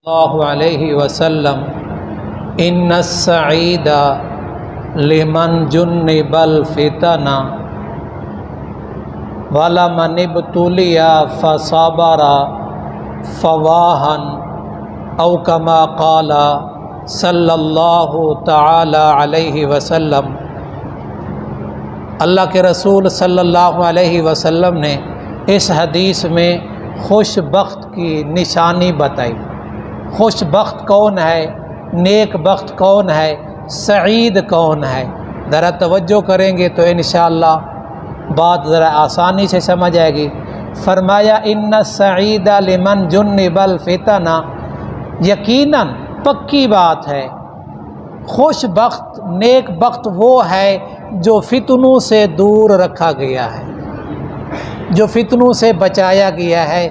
اللہ علیہ وسلم ان السعید لمن جنب الفتن ولمن ابتلی فصبر فواہن او کما قال صلی اللہ تعالی علیہ وسلم۔ اللہ کے رسول صلی اللہ علیہ وسلم نے اس حدیث میں خوش بخت کی نشانی بتائی۔ خوش بخت کون ہے، نیک بخت کون ہے، سعید کون ہے؟ ذرا توجہ کریں گے تو انشاءاللہ بات ذرا آسانی سے سمجھ آئے گی۔ فرمایا ان السعید لمن جنب الفتن، یقیناً پکی بات ہے خوش بخت نیک بخت وہ ہے جو فتنوں سے دور رکھا گیا ہے، جو فتنوں سے بچایا گیا ہے،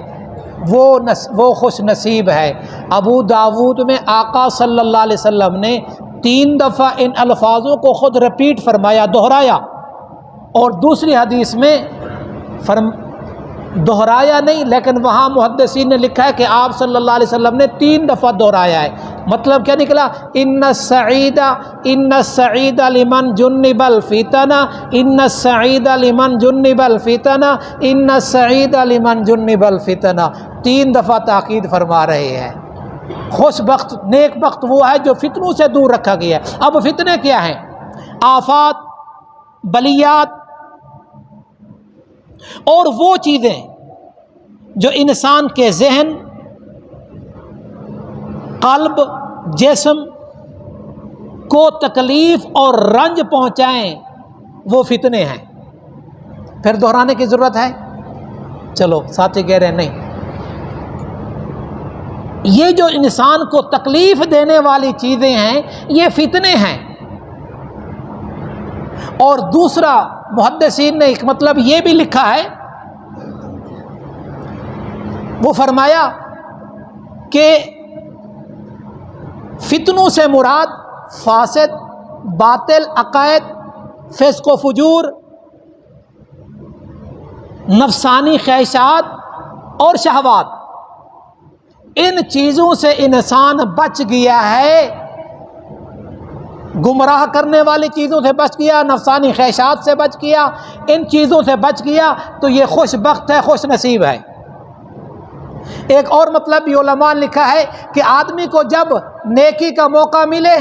وہ خوش نصیب ہے۔ ابو داود میں آقا صلی اللہ علیہ وسلم نے 3 دفعہ ان الفاظوں کو خود رپیٹ فرمایا، دہرایا، اور دوسری حدیث میں دہرایا نہیں، لیکن وہاں محدثین نے لکھا ہے کہ آپ صلی اللہ علیہ وسلم نے 3 دفعہ دہرایا ہے۔ مطلب کیا نکلا؟ ان السعید لمن جنب الفتن، ان السعید لمن جنب الفتن، ان السعید لمن جنب الفتن، 3 دفعہ تاکید فرما رہے ہیں۔ خوش بخت نیک بخت وہ ہے جو فتنوں سے دور رکھا گیا ہے۔ اب فتنے کیا ہیں؟ آفات، بلیات اور وہ چیزیں جو انسان کے ذہن، قلب، جسم کو تکلیف اور رنج پہنچائیں، وہ فتنے ہیں۔ پھر دہرانے کی ضرورت ہے؟ چلو ساتھی کہہ رہے ہیں نہیں، یہ جو انسان کو تکلیف دینے والی چیزیں ہیں یہ فتنے ہیں۔ اور دوسرا محدثین نے ایک مطلب یہ بھی لکھا ہے، وہ فرمایا کہ فتنوں سے مراد فاسد، باطل عقائد، فسق و فجور، نفسانی خواہشات اور شہوات، ان چیزوں سے انسان بچ گیا ہے، گمراہ کرنے والی چیزوں سے بچ گیا، نفسانی خواہشات سے بچ گیا، ان چیزوں سے بچ گیا تو یہ خوش بخت ہے، خوش نصیب ہے۔ ایک اور مطلب بھی علماء نے لکھا ہے کہ آدمی کو جب نیکی کا موقع ملے،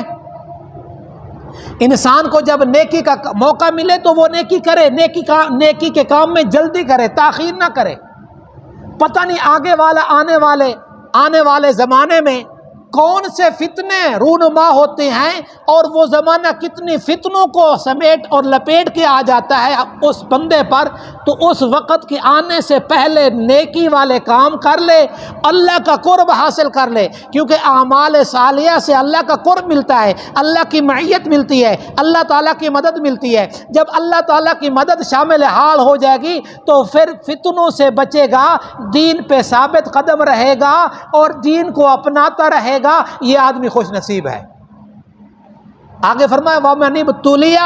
انسان کو جب نیکی کا موقع ملے تو وہ نیکی کرے، نیکی کے کام میں جلدی کرے، تاخیر نہ کرے۔ پتہ نہیں آنے والے زمانے میں کون سے فتنے رونما ہوتے ہیں، اور وہ زمانہ کتنی فتنوں کو سمیٹ اور لپیٹ کے آ جاتا ہے اس بندے پر، تو اس وقت کے آنے سے پہلے نیکی والے کام کر لے، اللہ کا قرب حاصل کر لے، کیونکہ اعمال صالحہ سے اللہ کا قرب ملتا ہے، اللہ کی معیت ملتی ہے، اللہ تعالیٰ کی مدد ملتی ہے۔ جب اللہ تعالیٰ کی مدد شامل حال ہو جائے گی تو پھر فتنوں سے بچے گا، دین پہ ثابت قدم رہے گا اور دین کو اپناتا رہے گا، یہ آدمی خوش نصیب ہے۔ آگے فرمایا وَمَنِ ابْتُلِیَ،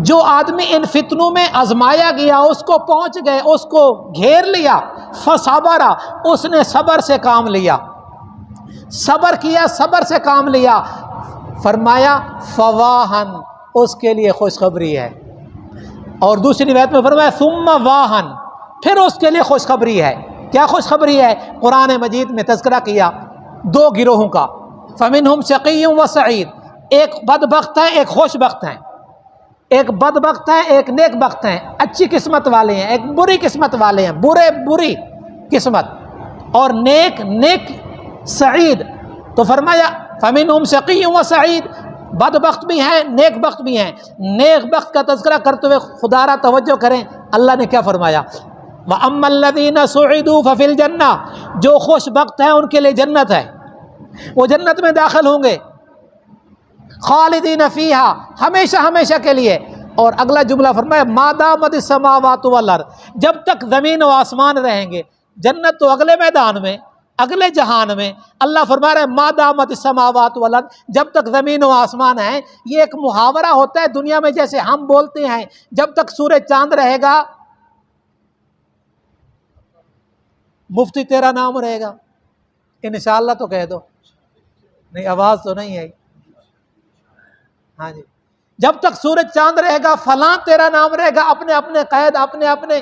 جو آدمی ان فتنوں میں آزمایا گیا، اس کو پہنچ گئے، اس کو گھیر لیا، فَصَبَرَ، اس نے صبر سے کام لیا، صبر کیا، صبر سے کام لیا، فرمایا فواہن، اس کے لیے خوشخبری ہے۔ اور دوسری روایت میں فرمایا ثم واہن، پھر اس کے لیے خوشخبری ہے۔ کیا خوشخبری ہے؟ قرآن مجید میں تذکرہ کیا 2 گروہوں کا، فَمِنْهُمْ شَقِيٌّ وَسَعِيدٌ، ایک بدبخت ہے، ایک خوش بخت ہے، ایک بدبخت ہے، ایک نیک بخت ہے، اچھی قسمت والے ہیں، ایک بری قسمت والے ہیں، بری قسمت، اور نیک سعید۔ تو فرمایا فَمِنْهُمْ شَقِيٌّ وَسَعِيدٌ، بدبخت بھی ہیں، نیک بخت بھی ہیں۔ نیک بخت کا تذکرہ کرتے ہوئے خدا را توجہ کریں، اللہ نے کیا فرمایا؟ وَأَمَّا الَّذِينَ سُعِدُوا فَفِي الْجَنَّةِ، جو خوش بخت ہیں ان کے لیے جنت ہے، وہ جنت میں داخل ہوں گے، خالدین فیہا، ہمیشہ ہمیشہ کے لیے۔ اور اگلا جملہ فرمایا ما دامت السماوات والارض، جب تک زمین و آسمان رہیں گے۔ جنت تو اگلے میدان میں، اگلے جہان میں، اللہ فرما رہے ہیں ما دامت السماوات والارض، جب تک زمین و آسمان ہیں۔ یہ ایک محاورہ ہوتا ہے دنیا میں، جیسے ہم بولتے ہیں جب تک سورج چاند رہے گا مفتی تیرا نام رہے گا، انشاءاللہ تو کہہ دو، نہیں آواز تو نہیں آئی. ہاں جی، جب تک سورج چاند رہے گا فلاں تیرا نام رہے گا. اپنے اپنے قائد اپنے اپنے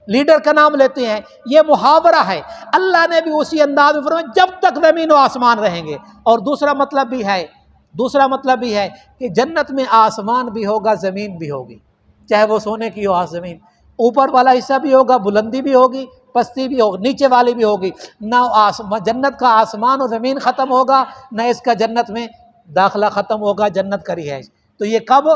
لیڈر کا نام لیتے ہیں. یہ محاورہ ہے. اللہ نے بھی اسی انداز میں فرمایا جب تک زمین و آسمان رہیں گے. اور دوسرا مطلب بھی ہے کہ جنت میں آسمان بھی ہوگا زمین بھی ہوگی، چاہے وہ سونے کی ہو زمین. اوپر والا حصہ بھی ہوگا، بلندی بھی ہوگی، پستی بھی ہوگی، نیچے والی بھی ہوگی. نہ جنت کا آسمان و زمین ختم ہوگا، نہ اس کا جنت میں داخلہ ختم ہوگا، جنت کا رہائش. تو یہ کب؟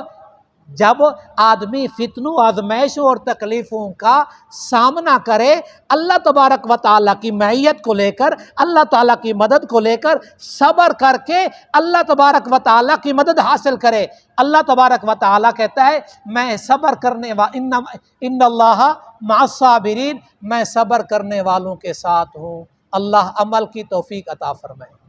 جب آدمی فتنوں، آزمائشوں اور تکلیفوں کا سامنا کرے، اللہ تبارک و تعالیٰ کی معیت کو لے کر، اللہ تعالیٰ کی مدد کو لے کر صبر کر کے اللہ تبارک و تعالیٰ کی مدد حاصل کرے. اللہ تبارک و تعالیٰ کہتا ہے میں صبر کرنے ان اللہ مع الصابرین، میں صبر کرنے والوں کے ساتھ ہوں. اللہ عمل کی توفیق عطا فرمائے.